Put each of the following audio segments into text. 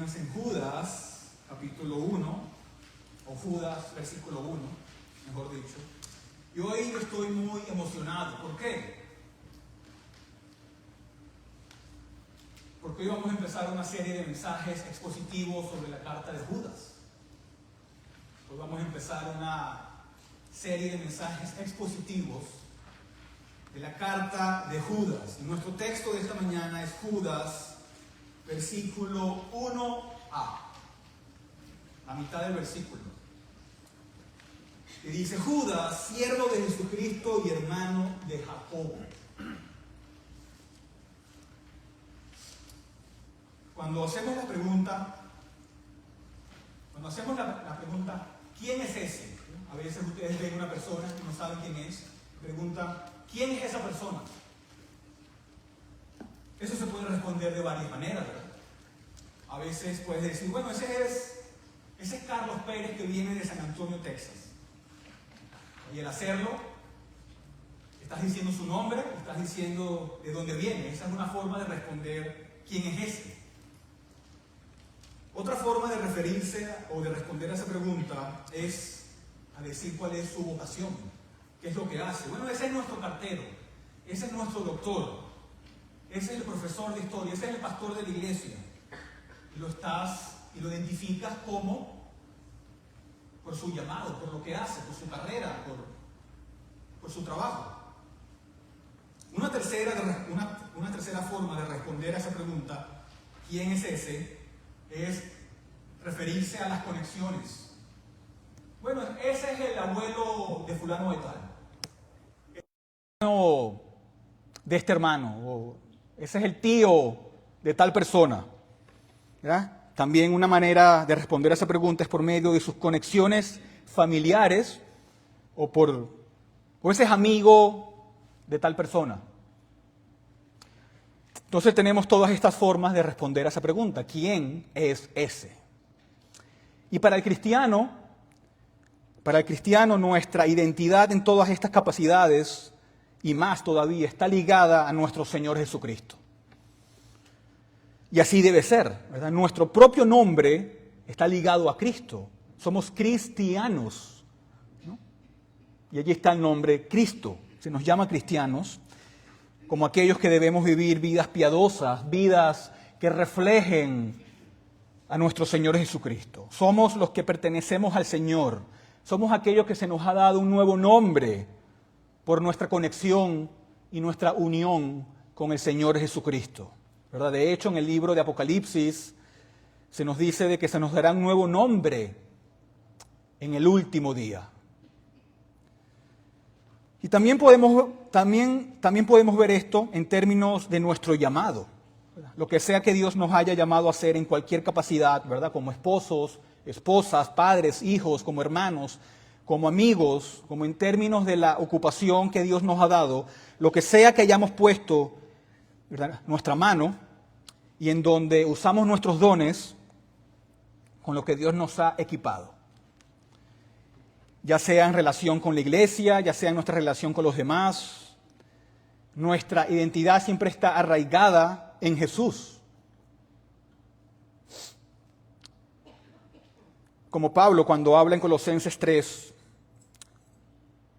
Estamos en Judas, capítulo 1, o Judas, versículo 1, mejor dicho. Y hoy estoy muy emocionado. ¿Por qué? Porque hoy vamos a empezar una serie de mensajes expositivos sobre la carta de Judas. Hoy vamos a empezar una serie de mensajes expositivos de la carta de Judas. Y nuestro texto de esta mañana es Judas, versículo 1a, la mitad del versículo. Y dice: Judas, siervo de Jesucristo y hermano de Jacobo. Cuando hacemos la pregunta, ¿quién es ese? A veces ustedes ven una persona y no saben quién es, preguntan, ¿quién es esa persona? Eso se puede responder de varias maneras, ¿verdad? A veces puedes decir, bueno, ese es Carlos Pérez, que viene de San Antonio, Texas. Y al hacerlo, estás diciendo su nombre, estás diciendo de dónde viene. Esa es una forma de responder quién es ese. Otra forma de referirse o de responder a esa pregunta es a decir cuál es su vocación, qué es lo que hace. Bueno, ese es nuestro cartero, ese es nuestro doctor, ese es el profesor de historia, ese es el pastor de la iglesia. Y lo identificas como por su llamado, por lo que hace, por su carrera, por su trabajo. Una tercera forma de responder a esa pregunta, ¿quién es ese?, es referirse a las conexiones. Bueno, ese es el abuelo de fulano de tal, el hermano de este hermano, o ese es el tío de tal persona, ¿verdad? También una manera de responder a esa pregunta es por medio de sus conexiones familiares o ese es amigo de tal persona. Entonces tenemos todas estas formas de responder a esa pregunta. ¿Quién es ese? Y para el cristiano nuestra identidad en todas estas capacidades y más todavía está ligada a nuestro Señor Jesucristo. Y así debe ser, ¿verdad? Nuestro propio nombre está ligado a Cristo. Somos cristianos, ¿no? Y allí está el nombre Cristo. Se nos llama cristianos como aquellos que debemos vivir vidas piadosas, vidas que reflejen a nuestro Señor Jesucristo. Somos los que pertenecemos al Señor. Somos aquellos que se nos ha dado un nuevo nombre por nuestra conexión y nuestra unión con el Señor Jesucristo, ¿verdad? De hecho, en el libro de Apocalipsis se nos dice de que se nos dará un nuevo nombre en el último día. Y también podemos ver esto en términos de nuestro llamado, ¿verdad? Lo que sea que Dios nos haya llamado a hacer en cualquier capacidad, ¿verdad? Como esposos, esposas, padres, hijos, como hermanos, como amigos, como en términos de la ocupación que Dios nos ha dado, lo que sea que hayamos puesto, ¿verdad?, nuestra mano y en donde usamos nuestros dones con lo que Dios nos ha equipado. Ya sea en relación con la iglesia, ya sea en nuestra relación con los demás, nuestra identidad siempre está arraigada en Jesús. Como Pablo, cuando habla en Colosenses 3,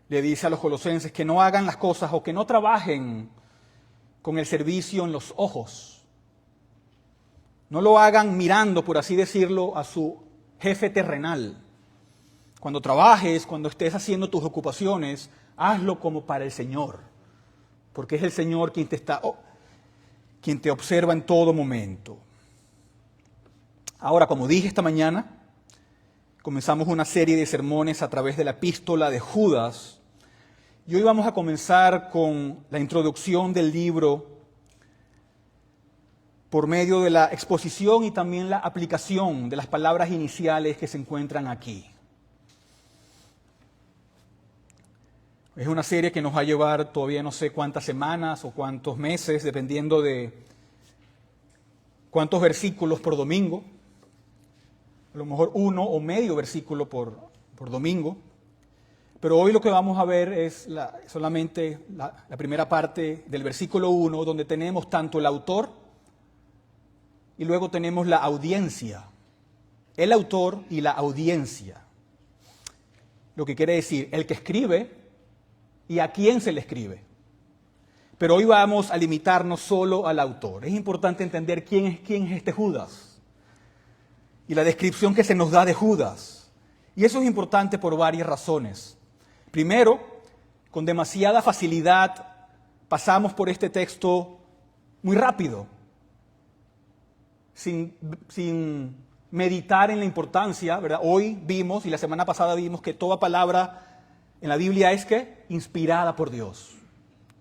le dice a los colosenses que no hagan las cosas o que no trabajen con el servicio en los ojos. No lo hagan mirando, por así decirlo, a su jefe terrenal. Cuando trabajes, cuando estés haciendo tus ocupaciones, hazlo como para el Señor, porque es el Señor quien te observa en todo momento. Ahora, como dije esta mañana, comenzamos una serie de sermones a través de la epístola de Judas, y hoy vamos a comenzar con la introducción del libro por medio de la exposición y también la aplicación de las palabras iniciales que se encuentran aquí. Es una serie que nos va a llevar todavía no sé cuántas semanas o cuántos meses, dependiendo de cuántos versículos por domingo. A lo mejor uno o medio versículo por domingo. Pero hoy lo que vamos a ver es solamente la primera parte del versículo 1, donde tenemos tanto el autor y luego tenemos la audiencia. El autor y la audiencia. Lo que quiere decir, el que escribe y a quién se le escribe. Pero hoy vamos a limitarnos solo al autor. Es importante entender quién es este Judas y la descripción que se nos da de Judas. Y eso es importante por varias razones. Primero, con demasiada facilidad pasamos por este texto muy rápido, sin meditar en la importancia, ¿verdad? Hoy vimos, y la semana pasada vimos, que toda palabra en la Biblia es ¿qué? Inspirada por Dios.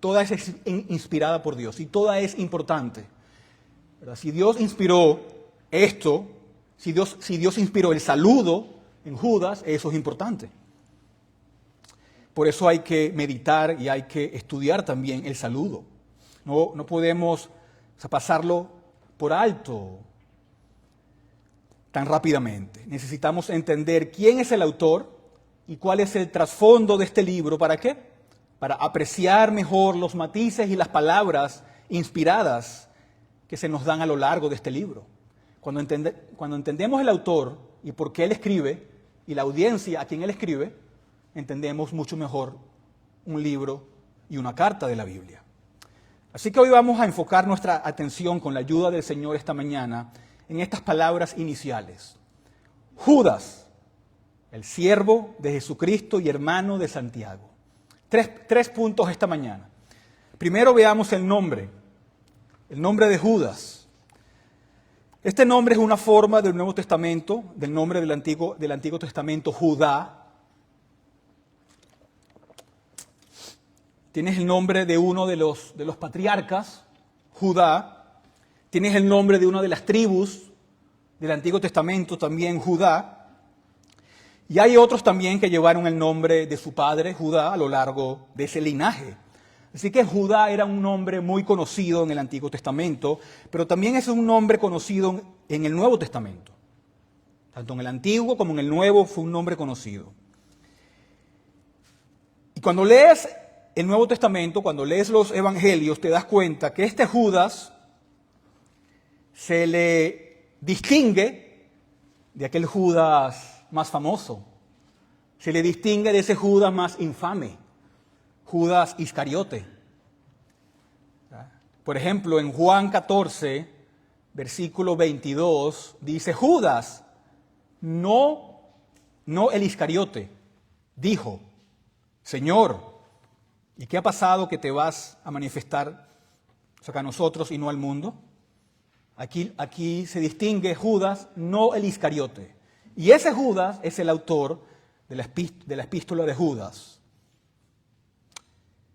Toda es inspirada por Dios y toda es importante, ¿verdad? Si Dios inspiró esto, si Dios inspiró el saludo en Judas, eso es importante. Por eso hay que meditar y hay que estudiar también el saludo. No podemos pasarlo por alto tan rápidamente. Necesitamos entender quién es el autor y cuál es el trasfondo de este libro. ¿Para qué? Para apreciar mejor los matices y las palabras inspiradas que se nos dan a lo largo de este libro. Cuando entendemos el autor y por qué él escribe y la audiencia a quien él escribe, entendemos mucho mejor un libro y una carta de la Biblia. Así que hoy vamos a enfocar nuestra atención con la ayuda del Señor esta mañana en estas palabras iniciales. Judas, el siervo de Jesucristo y hermano de Santiago. Tres puntos esta mañana. Primero veamos el nombre de Judas. Este nombre es una forma del Nuevo Testamento, del nombre del Antiguo Testamento, Judá. Tienes el nombre de uno de los patriarcas, Judá. Tienes el nombre de una de las tribus del Antiguo Testamento, también Judá. Y hay otros también que llevaron el nombre de su padre, Judá, a lo largo de ese linaje. Así que Judá era un nombre muy conocido en el Antiguo Testamento, pero también es un nombre conocido en el Nuevo Testamento. Tanto en el Antiguo como en el Nuevo fue un nombre conocido. Y cuando lees el Nuevo Testamento, cuando lees los Evangelios, te das cuenta que este Judas se le distingue de aquel Judas más famoso. Se le distingue de ese Judas más infame, Judas Iscariote. Por ejemplo, en Juan 14, versículo 22, dice: Judas, no el Iscariote, dijo: Señor, ¿y qué ha pasado que te vas a manifestar a nosotros y no al mundo? Aquí se distingue Judas, no el Iscariote. Y ese Judas es el autor de la epístola de Judas.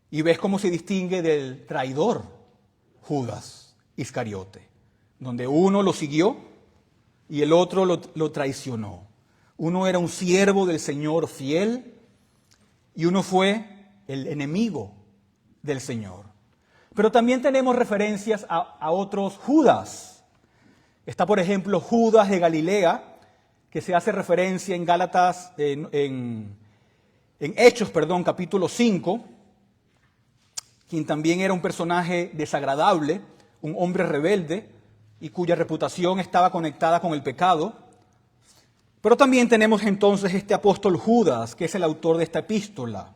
Y ves cómo se distingue del traidor Judas Iscariote, donde uno lo siguió y el otro lo traicionó. Uno era un siervo del Señor fiel y uno fue el enemigo del Señor. Pero también tenemos referencias a otros Judas. Está, por ejemplo, Judas de Galilea, que se hace referencia en Gálatas, en Hechos, capítulo 5, quien también era un personaje desagradable, un hombre rebelde, y cuya reputación estaba conectada con el pecado. Pero también tenemos entonces este apóstol Judas, que es el autor de esta epístola,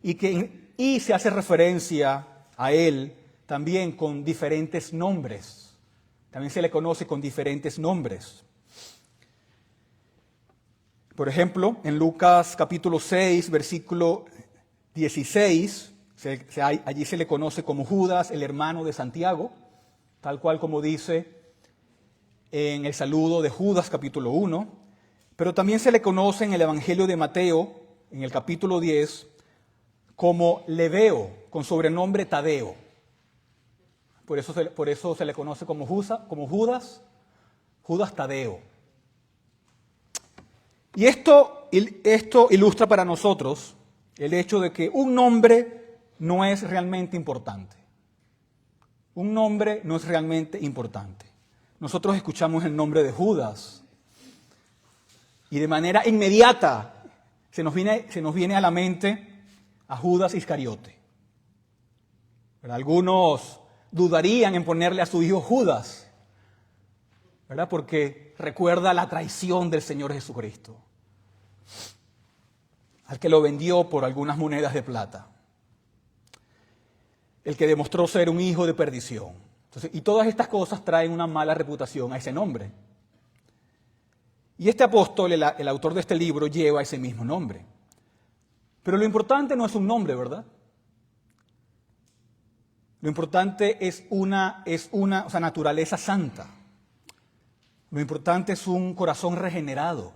y se hace referencia a él también con diferentes nombres. También se le conoce con diferentes nombres. Por ejemplo, en Lucas capítulo 6, versículo 16, allí se le conoce como Judas, el hermano de Santiago, tal cual como dice en el saludo de Judas capítulo 1. Pero también se le conoce en el Evangelio de Mateo, en el capítulo 10, como Lebeo, con sobrenombre Tadeo. Por eso se le conoce como Judas Tadeo. Y esto ilustra para nosotros el hecho de que un nombre no es realmente importante. Un nombre no es realmente importante. Nosotros escuchamos el nombre de Judas y de manera inmediata se nos viene a la mente a Judas Iscariote. Pero algunos dudarían en ponerle a su hijo Judas, ¿verdad? Porque recuerda la traición del Señor Jesucristo, al que lo vendió por algunas monedas de plata, el que demostró ser un hijo de perdición. Entonces, y todas estas cosas traen una mala reputación a ese nombre. Y este apóstol, el autor de este libro, lleva ese mismo nombre. Pero lo importante no es un nombre, ¿verdad? Lo importante es una naturaleza santa. Lo importante es un corazón regenerado.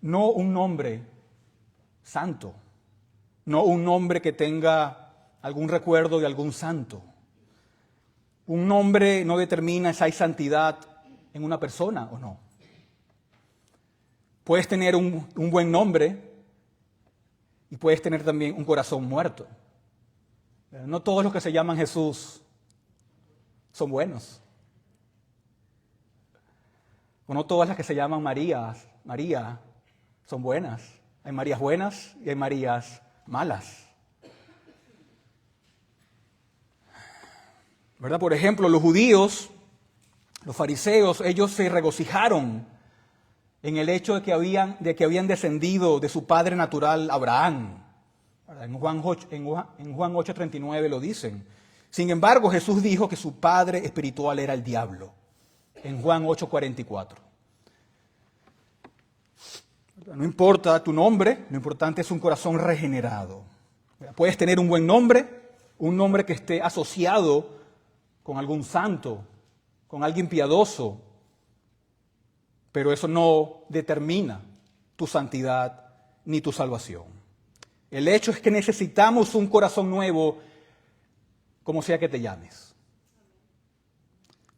No un nombre santo. No un nombre que tenga algún recuerdo de algún santo. Un nombre no determina si hay santidad en una persona o no. Puedes tener un buen nombre y puedes tener también un corazón muerto. No todos los que se llaman Jesús son buenos. O no todas las que se llaman María son buenas. Hay Marías buenas y hay Marías malas. ¿Verdad? Por ejemplo, los judíos, los fariseos, ellos se regocijaron en el hecho de que habían descendido de su padre natural Abraham. En Juan 8:39 lo dicen. Sin embargo, Jesús dijo que su padre espiritual era el diablo. En Juan 8:44. No importa tu nombre, lo importante es un corazón regenerado. Puedes tener un buen nombre, un nombre que esté asociado con algún santo, con alguien piadoso, pero eso no determina tu santidad ni tu salvación. El hecho es que necesitamos un corazón nuevo, como sea que te llames.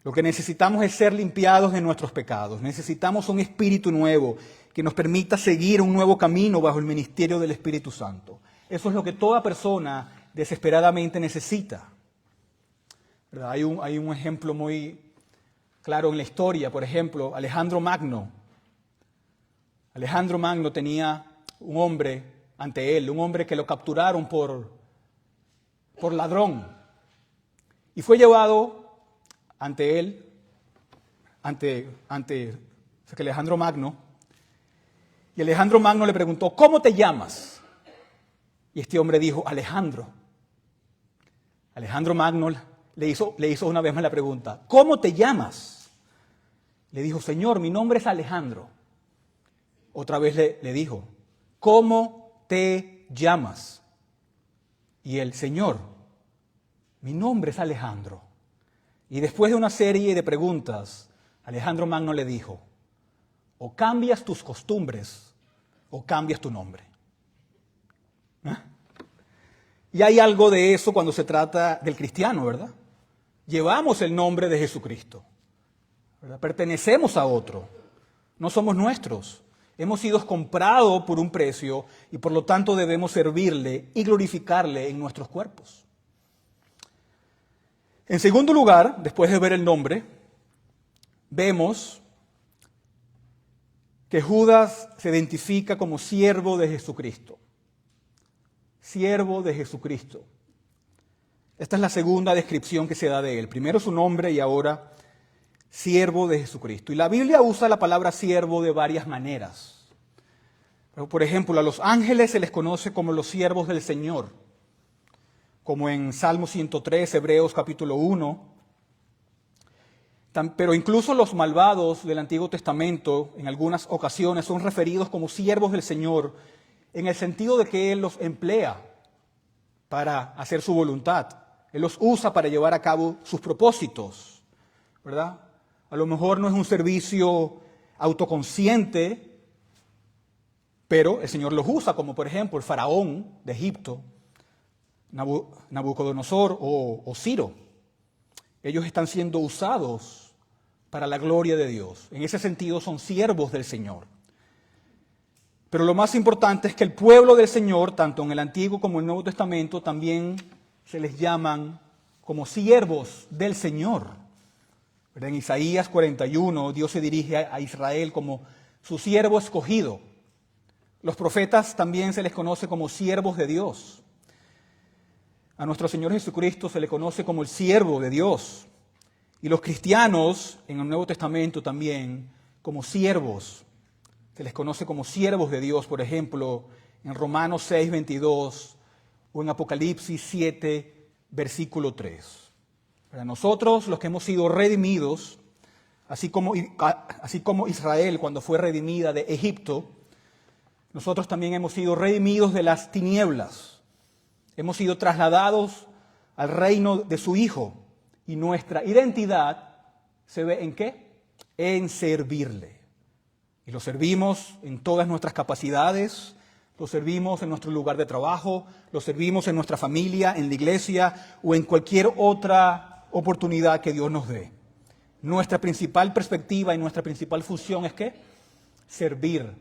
Lo que necesitamos es ser limpiados de nuestros pecados. Necesitamos un espíritu nuevo que nos permita seguir un nuevo camino bajo el ministerio del Espíritu Santo. Eso es lo que toda persona desesperadamente necesita. ¿Verdad? Hay un ejemplo muy claro en la historia. Por ejemplo, Alejandro Magno. Alejandro Magno tenía un hombre ante él, un hombre que lo capturaron por ladrón. Y fue llevado ante él, ante Alejandro Magno, y Alejandro Magno le preguntó, ¿cómo te llamas? Y este hombre dijo, Alejandro. Alejandro Magno le hizo una vez más la pregunta, ¿cómo te llamas? Le dijo, Señor, mi nombre es Alejandro. Otra vez le dijo, ¿cómo te llamas? Y él, Señor, mi nombre es Alejandro. Y después de una serie de preguntas, Alejandro Magno le dijo, o cambias tus costumbres o cambias tu nombre. ¿Eh? Y hay algo de eso cuando se trata del cristiano, ¿verdad? Llevamos el nombre de Jesucristo, ¿verdad? Pertenecemos a otro, no somos nuestros. Hemos sido comprados por un precio y por lo tanto debemos servirle y glorificarle en nuestros cuerpos. En segundo lugar, después de ver el nombre, vemos que Judas se identifica como siervo de Jesucristo. Siervo de Jesucristo. Esta es la segunda descripción que se da de él. Primero su nombre y ahora siervo de Jesucristo. Y la Biblia usa la palabra siervo de varias maneras. Por ejemplo, a los ángeles se les conoce como los siervos del Señor, como en Salmo 103, Hebreos capítulo 1. Pero incluso los malvados del Antiguo Testamento, en algunas ocasiones, son referidos como siervos del Señor, en el sentido de que Él los emplea para hacer su voluntad. Él los usa para llevar a cabo sus propósitos, ¿verdad? A lo mejor no es un servicio autoconsciente, pero el Señor los usa, como por ejemplo el faraón de Egipto, Nabucodonosor o Ciro. Ellos están siendo usados para la gloria de Dios. En ese sentido son siervos del Señor. Pero lo más importante es que el pueblo del Señor, tanto en el Antiguo como en el Nuevo Testamento, también se les llaman como siervos del Señor. En Isaías 41, Dios se dirige a Israel como su siervo escogido. Los profetas también se les conoce como siervos de Dios. A nuestro Señor Jesucristo se le conoce como el siervo de Dios. Y los cristianos en el Nuevo Testamento también como siervos. Se les conoce como siervos de Dios, por ejemplo, en Romanos 6, 22 o en Apocalipsis 7, versículo 3. Para nosotros, los que hemos sido redimidos, así como Israel cuando fue redimida de Egipto, nosotros también hemos sido redimidos de las tinieblas. Hemos sido trasladados al reino de su Hijo. Y nuestra identidad se ve ¿en qué? En servirle. Y lo servimos en todas nuestras capacidades, lo servimos en nuestro lugar de trabajo, lo servimos en nuestra familia, en la iglesia o en cualquier otra oportunidad que Dios nos dé. Nuestra principal perspectiva y nuestra principal función es ¿qué? Servir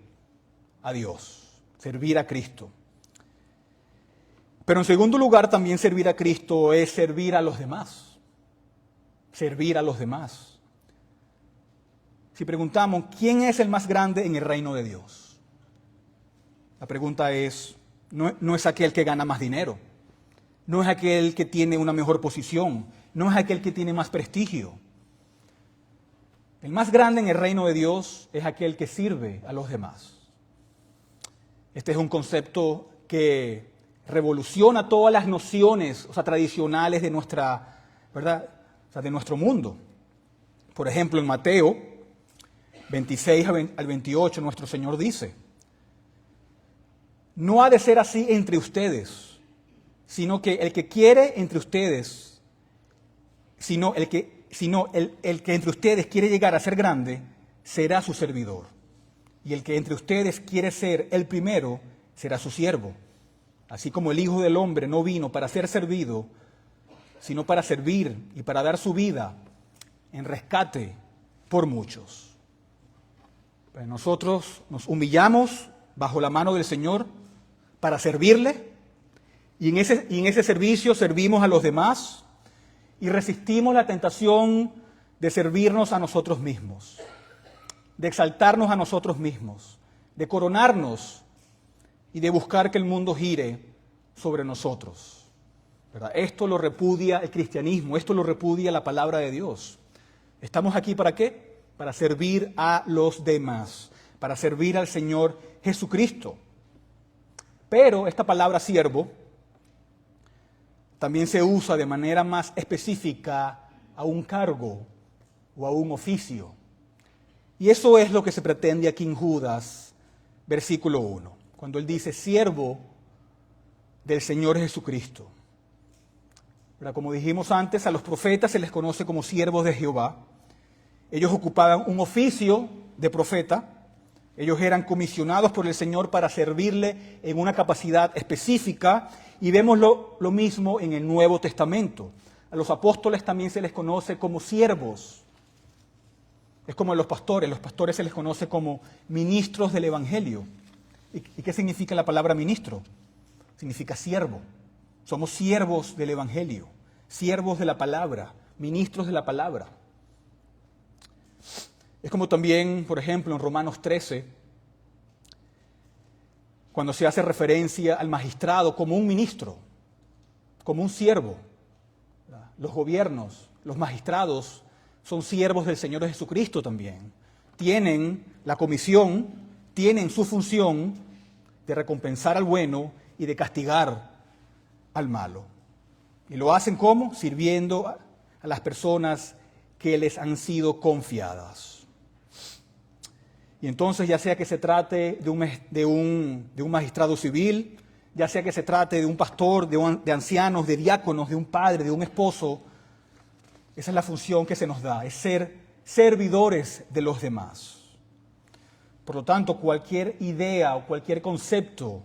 a Dios, servir a Cristo. Pero en segundo lugar, también servir a Cristo es servir a los demás. Servir a los demás. Si preguntamos, ¿quién es el más grande en el reino de Dios? La pregunta es, no es aquel que gana más dinero, no es aquel que tiene una mejor posición, no es aquel que tiene más prestigio. El más grande en el reino de Dios es aquel que sirve a los demás. Este es un concepto que revoluciona todas las nociones, tradicionales de nuestra, ¿verdad? De nuestro mundo. Por ejemplo, en Mateo 26 al 28, nuestro Señor dice, no ha de ser así entre ustedes, sino que el que quiere entre ustedes, el que entre ustedes quiere llegar a ser grande, será su servidor. Y el que entre ustedes quiere ser el primero, será su siervo. Así como el Hijo del Hombre no vino para ser servido, sino para servir y para dar su vida en rescate por muchos. Pues nosotros nos humillamos bajo la mano del Señor para servirle y en ese servicio servimos a los demás y resistimos la tentación de servirnos a nosotros mismos, de exaltarnos a nosotros mismos, de coronarnos y de buscar que el mundo gire sobre nosotros. ¿Verdad? Esto lo repudia el cristianismo, esto lo repudia la palabra de Dios. ¿Estamos aquí para qué? Para servir a los demás, para servir al Señor Jesucristo. Pero esta palabra siervo también se usa de manera más específica a un cargo o a un oficio. Y eso es lo que se pretende aquí en Judas, versículo 1, cuando él dice siervo del Señor Jesucristo. Pero como dijimos antes, a los profetas se les conoce como siervos de Jehová. Ellos ocupaban un oficio de profeta. Ellos eran comisionados por el Señor para servirle en una capacidad específica. Y vemos lo mismo en el Nuevo Testamento. A los apóstoles también se les conoce como siervos. Es como a los pastores se les conoce como ministros del Evangelio. ¿Y qué significa la palabra ministro? Significa siervo. Somos siervos del Evangelio, siervos de la palabra, ministros de la palabra. Es como también, por ejemplo, en Romanos 13, cuando se hace referencia al magistrado como un ministro, como un siervo. Los gobiernos, los magistrados son siervos del Señor Jesucristo también. Tienen la comisión, tienen su función de recompensar al bueno y de castigar al malo. Y lo hacen ¿cómo? Sirviendo a las personas que les han sido confiadas. Y entonces, ya sea que se trate de un magistrado civil, ya sea que se trate de un pastor, de ancianos, de diáconos, de un padre, de un esposo, esa es la función que se nos da, es ser servidores de los demás. Por lo tanto, cualquier idea o cualquier concepto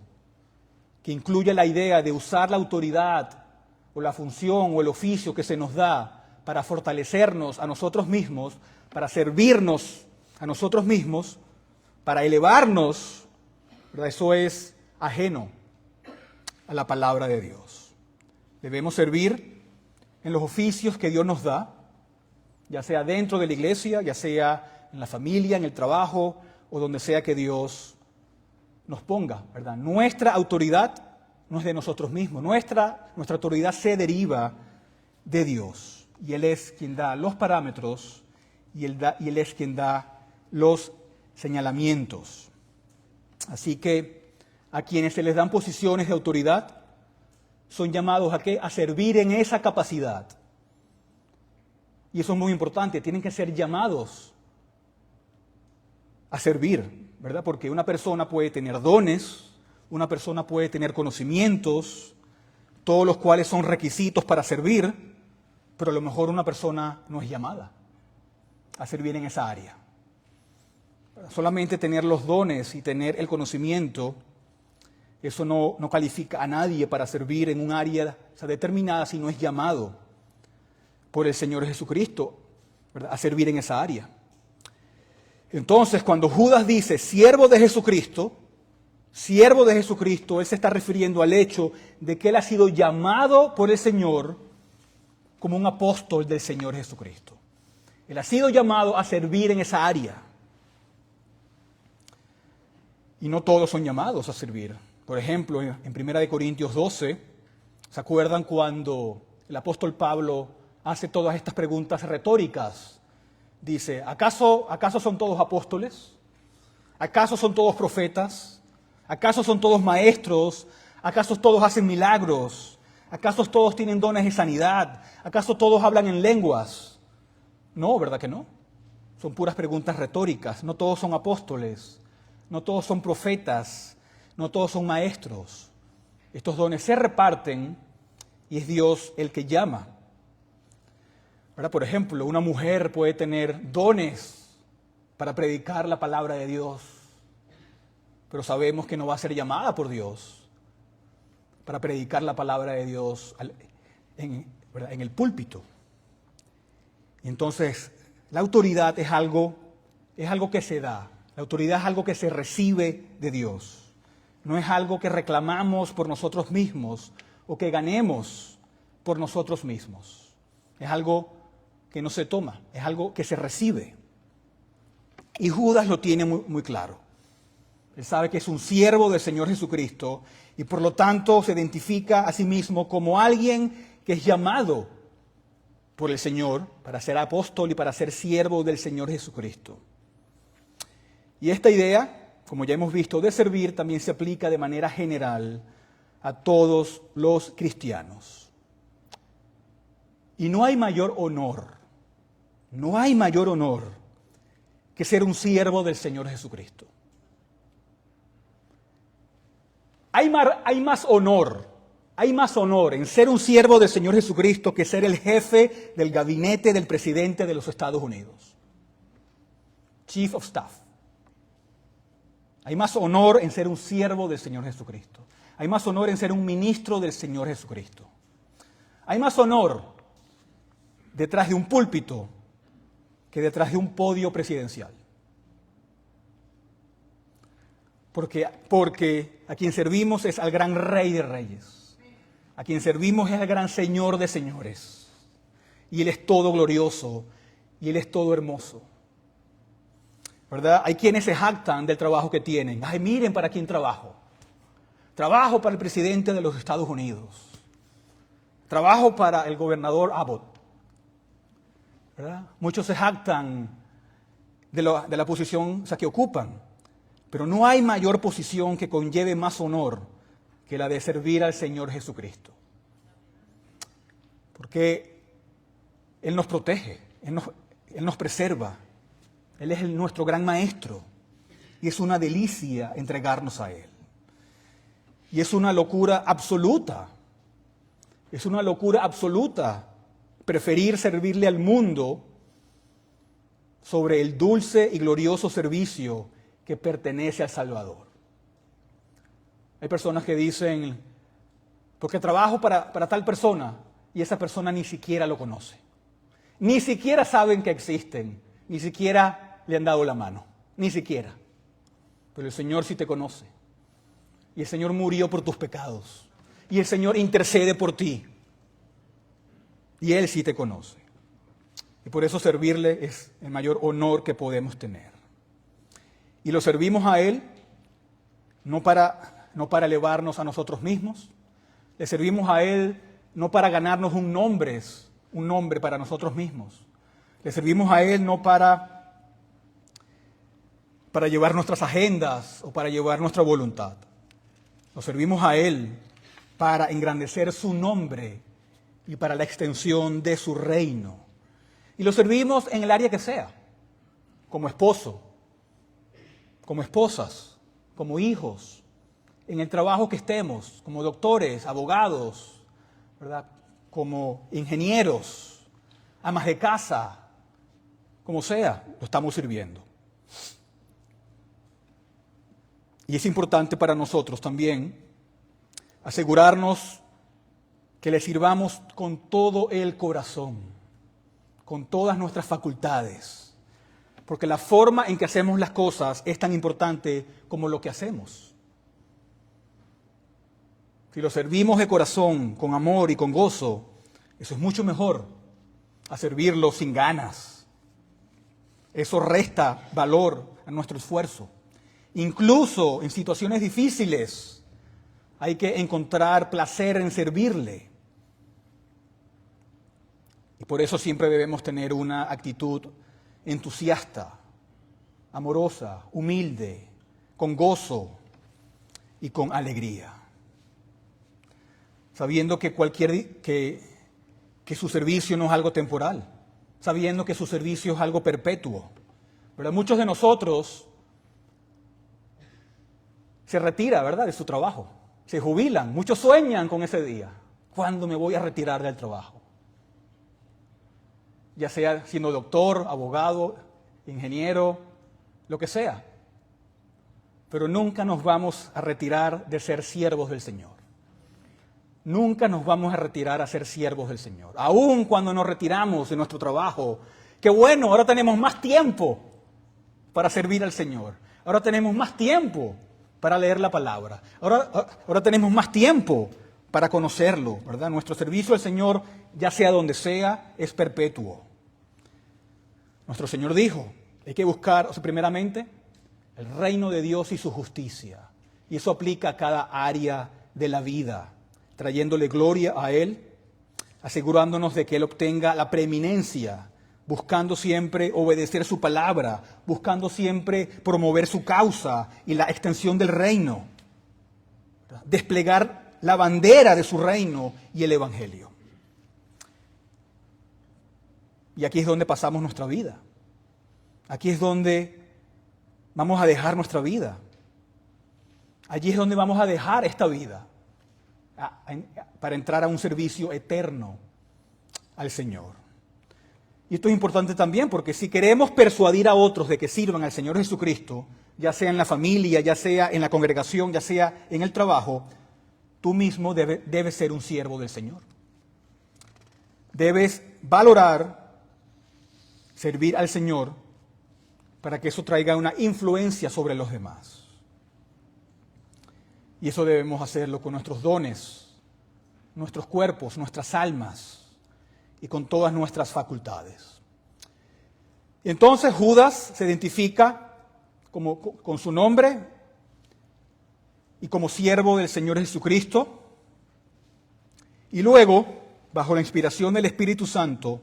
que incluya la idea de usar la autoridad o la función o el oficio que se nos da para fortalecernos a nosotros mismos, para servirnos a nosotros mismos, para elevarnos, ¿verdad? Eso es ajeno a la palabra de Dios. Debemos servir en los oficios que Dios nos da, ya sea dentro de la iglesia, ya sea en la familia, en el trabajo o donde sea que Dios nos ponga, ¿verdad? Nuestra autoridad no es de nosotros mismos, nuestra autoridad se deriva de Dios. y Él es quien da los parámetros y Él es quien da los señalamientos. Así que a quienes se les dan posiciones de autoridad son llamados ¿a qué? A servir en esa capacidad. Y eso es muy importante, tienen que ser llamados a servir, ¿verdad? Porque una persona puede tener dones, una persona puede tener conocimientos, todos los cuales son requisitos para servir, pero a lo mejor una persona no es llamada a servir en esa área. Solamente tener los dones y tener el conocimiento, eso no califica a nadie para servir en un área determinada si no es llamado por el Señor Jesucristo, ¿verdad? A servir en esa área. Entonces, cuando Judas dice siervo de Jesucristo, Él se está refiriendo al hecho de que él ha sido llamado por el Señor como un apóstol del Señor Jesucristo. Él ha sido llamado a servir en esa área. Y no todos son llamados a servir. Por ejemplo, en 1 Corintios 12, ¿se acuerdan cuando el apóstol Pablo hace todas estas preguntas retóricas? Dice, ¿acaso son todos apóstoles? ¿Acaso son todos profetas? ¿Acaso son todos maestros? ¿Acaso todos hacen milagros? ¿Acaso todos tienen dones de sanidad? ¿Acaso todos hablan en lenguas? No, ¿verdad que no? Son puras preguntas retóricas. No todos son apóstoles, no todos son profetas, no todos son maestros. Estos dones se reparten y es Dios el que llama. ¿Verdad? Por ejemplo, una mujer puede tener dones para predicar la palabra de Dios, pero sabemos que no va a ser llamada por Dios para predicar la palabra de Dios en el púlpito. Y entonces, la autoridad es algo que se da. La autoridad es algo que se recibe de Dios. No es algo que reclamamos por nosotros mismos o que ganemos por nosotros mismos. Es algo que no se toma, es algo que se recibe. Y Judas lo tiene muy, muy claro. Él sabe que es un siervo del Señor Jesucristo y por lo tanto se identifica a sí mismo como alguien que es llamado por el Señor para ser apóstol y para ser siervo del Señor Jesucristo. Y esta idea, como ya hemos visto, de servir también se aplica de manera general a todos los cristianos. Y no hay mayor honor que ser un siervo del Señor Jesucristo. Hay más honor en ser un siervo del Señor Jesucristo que ser el jefe del gabinete del presidente de los Estados Unidos. Chief of Staff. Hay más honor en ser un siervo del Señor Jesucristo. Hay más honor en ser un ministro del Señor Jesucristo. Hay más honor detrás de un púlpito que detrás de un podio presidencial. Porque a quien servimos es al gran Rey de Reyes. A quien servimos es al gran Señor de Señores. Y Él es todo glorioso y Él es todo hermoso. ¿Verdad? Hay quienes se jactan del trabajo que tienen. Ay, miren para quién trabajo. Trabajo para el presidente de los Estados Unidos. Trabajo para el gobernador Abbott. ¿Verdad? Muchos se jactan de la posición que ocupan. Pero no hay mayor posición que conlleve más honor que la de servir al Señor Jesucristo. Porque Él nos protege, Él nos preserva. Él es nuestro gran maestro. Y es una delicia entregarnos a Él. Y es una locura absoluta. Es una locura absoluta preferir servirle al mundo sobre el dulce y glorioso servicio que pertenece al Salvador. Hay personas que dicen, porque trabajo para tal persona, y esa persona ni siquiera lo conoce. Ni siquiera saben que existen, ni siquiera le han dado la mano, ni siquiera. Pero el Señor sí te conoce. Y el Señor murió por tus pecados. Y el Señor intercede por ti. Y Él sí te conoce. Y por eso servirle es el mayor honor que podemos tener. Y lo servimos a Él no para elevarnos a nosotros mismos. Le servimos a Él no para ganarnos un nombre un nombre para nosotros mismos. Le servimos a Él no para llevar nuestras agendas o para llevar nuestra voluntad. Lo servimos a Él para engrandecer su nombre y para la extensión de su reino. Y lo servimos en el área que sea, como esposo, como esposas, como hijos, en el trabajo que estemos, como doctores, abogados, ¿verdad? Como ingenieros, amas de casa, como sea, lo estamos sirviendo. Y es importante para nosotros también asegurarnos que le sirvamos con todo el corazón, con todas nuestras facultades, porque la forma en que hacemos las cosas es tan importante como lo que hacemos. Si lo servimos de corazón, con amor y con gozo, eso es mucho mejor a servirlo sin ganas. Eso resta valor a nuestro esfuerzo. Incluso en situaciones difíciles hay que encontrar placer en servirle. Y por eso siempre debemos tener una actitud entusiasta, amorosa, humilde, con gozo y con alegría. Sabiendo que que su servicio no es algo temporal, sabiendo que su servicio es algo perpetuo. ¿Verdad? Muchos de nosotros se retiran, ¿verdad?, de su trabajo, se jubilan, muchos sueñan con ese día. ¿Cuándo me voy a retirar del trabajo? Ya sea siendo doctor, abogado, ingeniero, lo que sea. Pero nunca nos vamos a retirar de ser siervos del Señor. Nunca nos vamos a retirar a ser siervos del Señor. Aún cuando nos retiramos de nuestro trabajo, qué bueno, ahora tenemos más tiempo para servir al Señor. Ahora tenemos más tiempo para leer la palabra. Ahora tenemos más tiempo para conocerlo, ¿verdad? Nuestro servicio al Señor, ya sea donde sea, es perpetuo. Nuestro Señor dijo, hay que buscar, primeramente, el reino de Dios y su justicia. Y eso aplica a cada área de la vida, trayéndole gloria a Él, asegurándonos de que Él obtenga la preeminencia, buscando siempre obedecer su palabra, buscando siempre promover su causa y la extensión del reino, desplegar la bandera de su reino y el evangelio. Y aquí es donde pasamos nuestra vida. Aquí es donde vamos a dejar nuestra vida. Allí es donde vamos a dejar esta vida para entrar a un servicio eterno al Señor. Y esto es importante también porque si queremos persuadir a otros de que sirvan al Señor Jesucristo, ya sea en la familia, ya sea en la congregación, ya sea en el trabajo, tú mismo debes ser un siervo del Señor. Debes valorar servir al Señor para que eso traiga una influencia sobre los demás. Y eso debemos hacerlo con nuestros dones, nuestros cuerpos, nuestras almas y con todas nuestras facultades. Y entonces Judas se identifica con su nombre y como siervo del Señor Jesucristo. Y luego, bajo la inspiración del Espíritu Santo,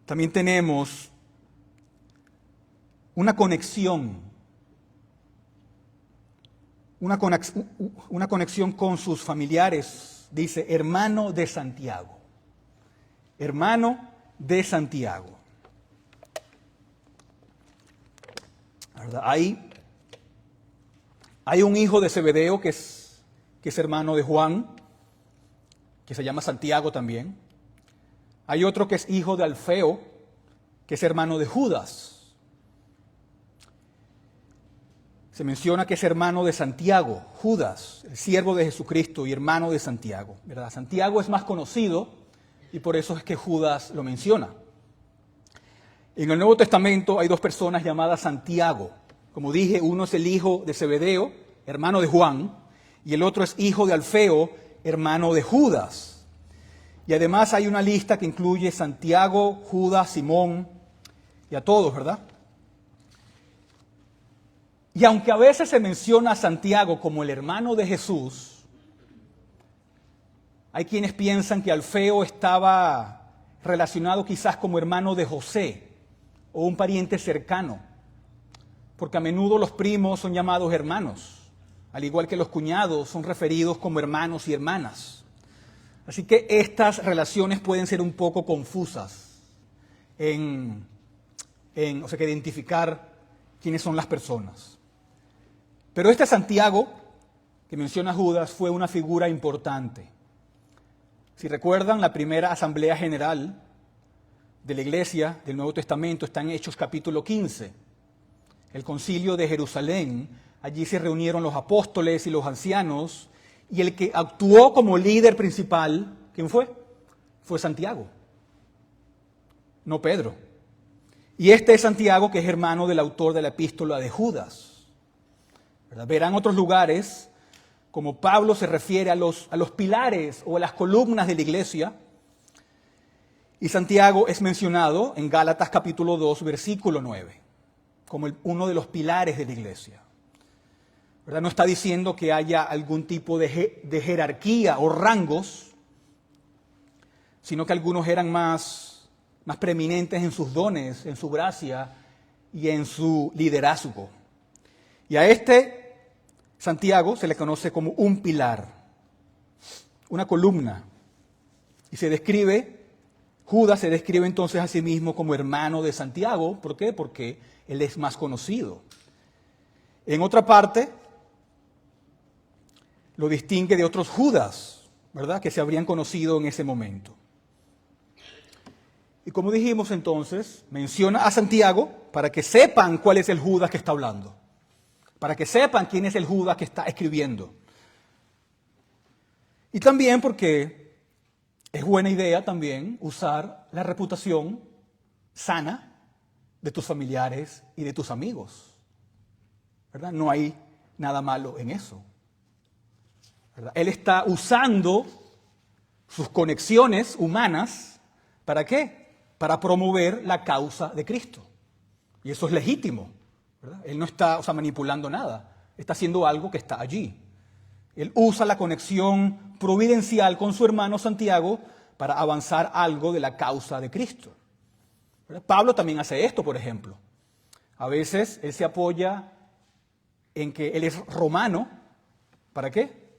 también tenemos una conexión con sus familiares. Dice, hermano de Santiago. Hermano de Santiago. ¿Verdad? Hay un hijo de Zebedeo que es hermano de Juan, que se llama Santiago también. Hay otro que es hijo de Alfeo, que es hermano de Judas. Se menciona que es hermano de Santiago, Judas, el siervo de Jesucristo y hermano de Santiago, ¿verdad? Santiago es más conocido y por eso es que Judas lo menciona. En el Nuevo Testamento hay dos personas llamadas Santiago. Como dije, uno es el hijo de Zebedeo, hermano de Juan, y el otro es hijo de Alfeo, hermano de Judas. Y además hay una lista que incluye Santiago, Judas, Simón y a todos, ¿verdad? Y aunque a veces se menciona a Santiago como el hermano de Jesús, Hay quienes piensan que Alfeo estaba relacionado quizás como hermano de José o un pariente cercano, porque a menudo los primos son llamados hermanos, al igual que los cuñados son referidos como hermanos y hermanas. Así que estas relaciones pueden ser un poco confusas que identificar quiénes son las personas. Pero este Santiago, que menciona Judas, fue una figura importante. Si recuerdan, la primera asamblea general de la Iglesia del Nuevo Testamento está en Hechos capítulo 15. El concilio de Jerusalén, allí se reunieron los apóstoles y los ancianos, y el que actuó como líder principal, ¿quién fue? Fue Santiago, no Pedro. Y este es Santiago, que es hermano del autor de la epístola de Judas. ¿Verdad? Verán otros lugares, como Pablo se refiere a los pilares o a las columnas de la iglesia, y Santiago es mencionado en Gálatas capítulo 2, versículo 9, como uno de los pilares de la iglesia. ¿Verdad? No está diciendo que haya algún tipo de jerarquía o rangos, sino que algunos eran más preeminentes en sus dones, en su gracia y en su liderazgo. Y a este Santiago se le conoce como un pilar, una columna. Y Judas se describe entonces a sí mismo como hermano de Santiago. ¿Por qué? Porque él es más conocido. En otra parte, lo distingue de otros Judas, ¿verdad?, que se habrían conocido en ese momento. Y como dijimos entonces, menciona a Santiago para que sepan cuál es el Judas que está hablando, para que sepan quién es el Judas que está escribiendo. Y también porque es buena idea también usar la reputación sana de tus familiares y de tus amigos, ¿verdad? No hay nada malo en eso, ¿verdad? Él está usando sus conexiones humanas, ¿para qué? Para promover la causa de Cristo. Y eso es legítimo, ¿verdad? Él no está manipulando nada, está haciendo algo que está allí. Él usa la conexión providencial con su hermano Santiago para avanzar algo de la causa de Cristo, ¿verdad? Pablo también hace esto, por ejemplo. A veces él se apoya en que él es romano. ¿Para qué?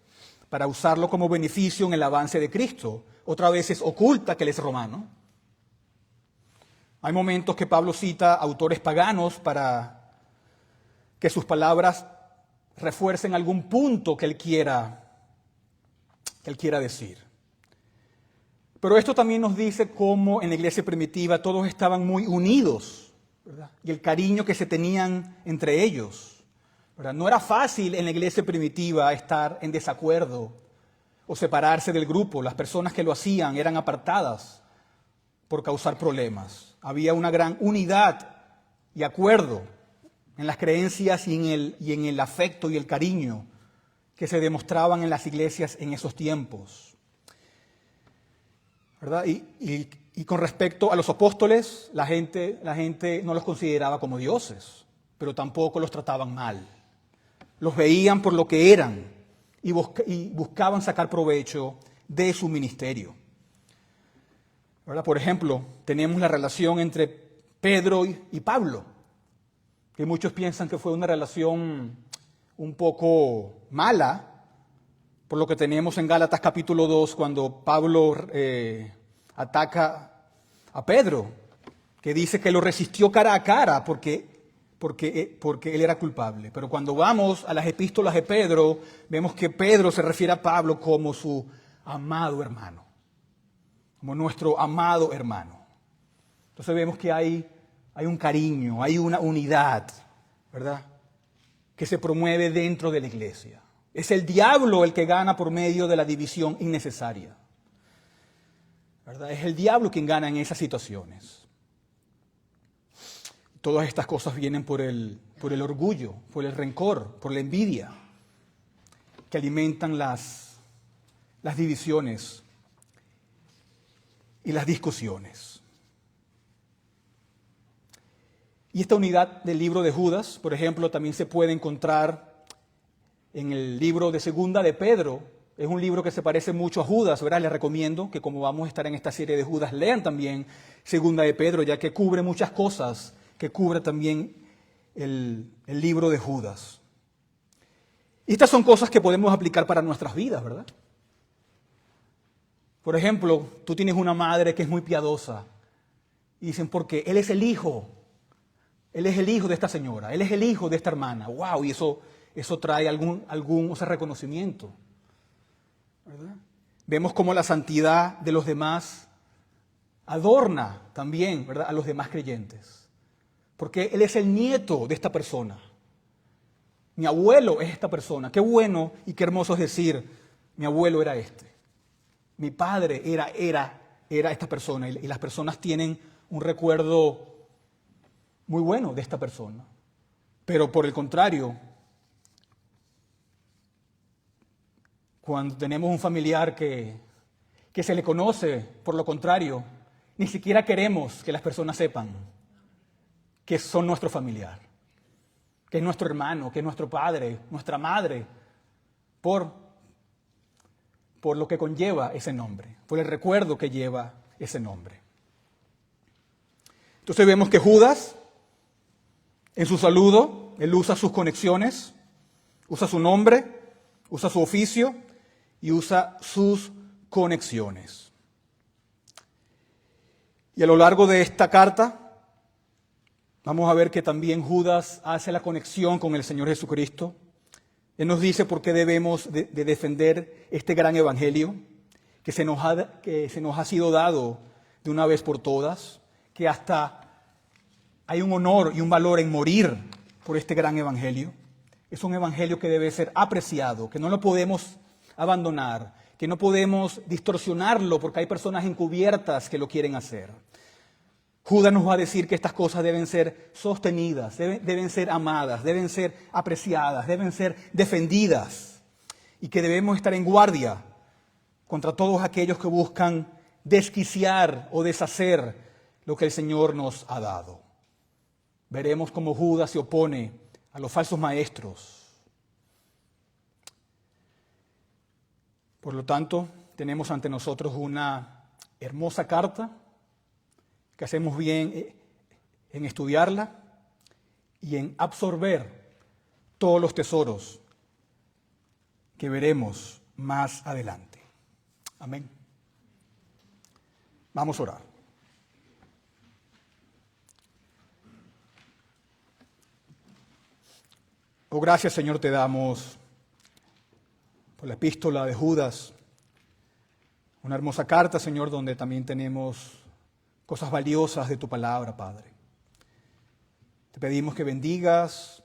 Para usarlo como beneficio en el avance de Cristo. Otras veces oculta que él es romano. Hay momentos que Pablo cita autores paganos para que sus palabras refuercen algún punto que él quiera decir. Pero esto también nos dice cómo en la iglesia primitiva todos estaban muy unidos, ¿verdad? Y el cariño que se tenían entre ellos, ¿verdad? No era fácil en la iglesia primitiva estar en desacuerdo o separarse del grupo. Las personas que lo hacían eran apartadas por causar problemas. Había una gran unidad y acuerdo en las creencias y en el afecto y el cariño que se demostraban en las iglesias en esos tiempos, ¿verdad? Y con respecto a los apóstoles, la gente no los consideraba como dioses, pero tampoco los trataban mal. Los veían por lo que eran y buscaban sacar provecho de su ministerio, ¿verdad? Por ejemplo, tenemos la relación entre Pedro y Pablo, que muchos piensan que fue una relación un poco mala, por lo que tenemos en Gálatas capítulo 2, cuando Pablo ataca a Pedro, que dice que lo resistió cara a cara porque él era culpable. Pero cuando vamos a las epístolas de Pedro, vemos que Pedro se refiere a Pablo como su amado hermano, como nuestro amado hermano. Entonces vemos que hay un cariño, hay una unidad, ¿verdad?, que se promueve dentro de la iglesia. Es el diablo el que gana por medio de la división innecesaria, ¿verdad? Es el diablo quien gana en esas situaciones. Todas estas cosas vienen por el orgullo, por el rencor, por la envidia, que alimentan las divisiones y las discusiones. Y esta unidad del libro de Judas, por ejemplo, también se puede encontrar en el libro de Segunda de Pedro, Es un libro que se parece mucho a Judas, ¿verdad? Les recomiendo que como vamos a estar en esta serie de Judas, lean también Segunda de Pedro, ya que cubre muchas cosas, que cubre también el libro de Judas. Y estas son cosas que podemos aplicar para nuestras vidas, ¿verdad? Por ejemplo, tú tienes una madre que es muy piadosa y dicen, porque él es el hijo de esta señora, él es el hijo de esta hermana. ¡Wow! Y eso trae algún reconocimiento, ¿verdad? Vemos cómo la santidad de los demás adorna también, ¿verdad?, a los demás creyentes. Porque él es el nieto de esta persona. Mi abuelo es esta persona. Qué bueno y qué hermoso es decir, mi abuelo era este. Mi padre era esta persona. Y las personas tienen un recuerdo muy bueno de esta persona. Pero por el contrario, cuando tenemos un familiar que se le conoce, por lo contrario, ni siquiera queremos que las personas sepan que son nuestro familiar, que es nuestro hermano, que es nuestro padre, nuestra madre, por lo que conlleva ese nombre, por el recuerdo que lleva ese nombre. Entonces vemos que Judas, en su saludo, él usa sus conexiones, usa su nombre, usa su oficio y usa sus conexiones. Y a lo largo de esta carta, vamos a ver que también Judas hace la conexión con el Señor Jesucristo. Él nos dice por qué debemos de defender este gran evangelio que se nos ha sido dado de una vez por todas, que hasta hay un honor y un valor en morir por este gran evangelio. Es un evangelio que debe ser apreciado, que no lo podemos abandonar, que no podemos distorsionarlo porque hay personas encubiertas que lo quieren hacer. Judas nos va a decir que estas cosas deben ser sostenidas, deben ser amadas, deben ser apreciadas, deben ser defendidas y que debemos estar en guardia contra todos aquellos que buscan desquiciar o deshacer lo que el Señor nos ha dado. Veremos cómo Judas se opone a los falsos maestros. Por lo tanto, tenemos ante nosotros una hermosa carta que hacemos bien en estudiarla y en absorber todos los tesoros que veremos más adelante. Amén. Vamos a orar. Oh, gracias, Señor, te damos por la epístola de Judas, una hermosa carta, Señor, donde también tenemos cosas valiosas de tu palabra, Padre. Te pedimos que bendigas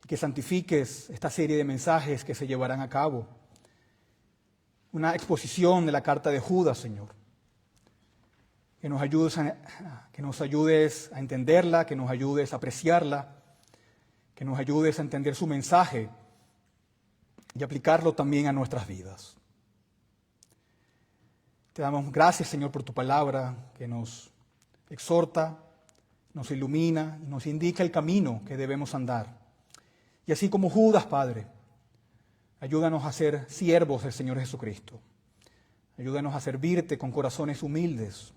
y que santifiques esta serie de mensajes que se llevarán a cabo. Una exposición de la carta de Judas, Señor. Que nos ayudes a entenderla, que nos ayudes a apreciarla, que nos ayudes a entender su mensaje y aplicarlo también a nuestras vidas. Te damos gracias, Señor, por tu palabra que nos exhorta, nos ilumina y nos indica el camino que debemos andar. Y así como Judas, Padre, ayúdanos a ser siervos del Señor Jesucristo. Ayúdanos a servirte con corazones humildes,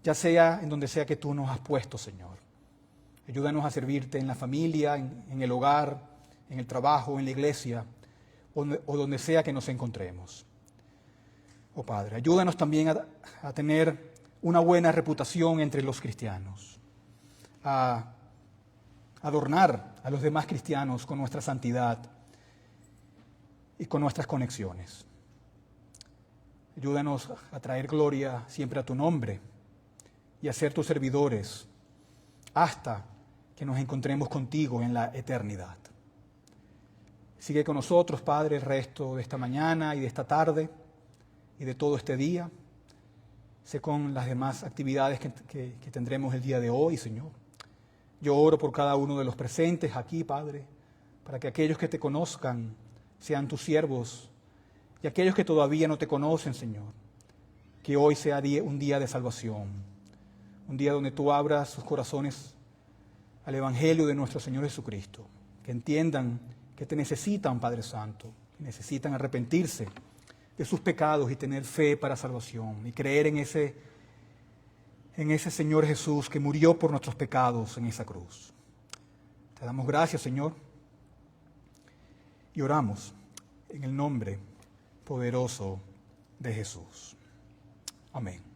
ya sea en donde sea que tú nos has puesto, Señor. Ayúdanos a servirte en la familia, en el hogar, en el trabajo, en la iglesia o donde sea que nos encontremos. Oh Padre, ayúdanos también a tener una buena reputación entre los cristianos, a adornar a los demás cristianos con nuestra santidad y con nuestras conexiones. Ayúdanos a traer gloria siempre a tu nombre y a ser tus servidores hasta que nos encontremos contigo en la eternidad. Sigue con nosotros, Padre, el resto de esta mañana y de esta tarde y de todo este día. Sé con las demás actividades que tendremos el día de hoy, Señor. Yo oro por cada uno de los presentes aquí, Padre, para que aquellos que te conozcan sean tus siervos y aquellos que todavía no te conocen, Señor, que hoy sea un día de salvación, un día donde tú abras sus corazones al Evangelio de nuestro Señor Jesucristo, que entiendan que te necesitan, Padre Santo, necesitan arrepentirse de sus pecados y tener fe para salvación y creer en ese Señor Jesús que murió por nuestros pecados en esa cruz. Te damos gracias, Señor, y oramos en el nombre poderoso de Jesús. Amén.